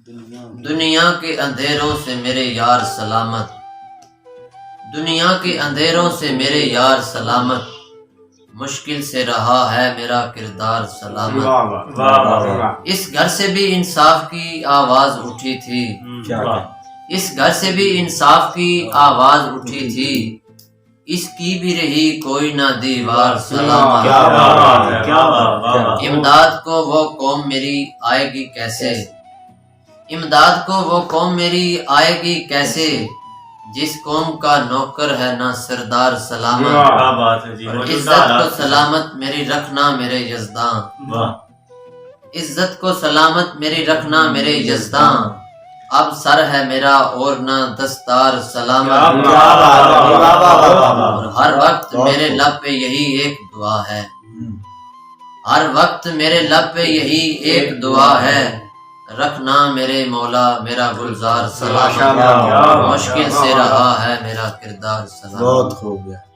دنیا کے اندھیروں سے میرے یار سلامت، دنیا کے اندھیروں سے میرے یار سلامت، مشکل سے رہا ہے میرا کردار سلامت۔ اس گھر سے بھی انصاف کی آواز اٹھی تھی، اس گھر سے بھی انصاف کی آواز اٹھی تھی، اس کی بھی رہی کوئی نہ دیوار سلامت۔ امداد کو وہ قوم میری آئے گی کیسے، امداد کو وہ قوم میری آئے گی کیسے، جس قوم کا نوکر ہے نہ سردار سلامت۔ عزت کو سلامت میری رکھنا میرے یزداں، عزت کو سلامت میری رکھنا میرے یزداں، اب سر ہے میرا اور نہ دستار سلامت۔ اور ہر وقت میرے لب پہ یہی ایک دعا ہے، ہر وقت میرے لب پہ یہی ایک دعا ہے، رکھنا میرے مولا میرا گلزار سلامت، مشکل سے رہا ہے میرا کردار سلامت۔ بہت خوب ہے۔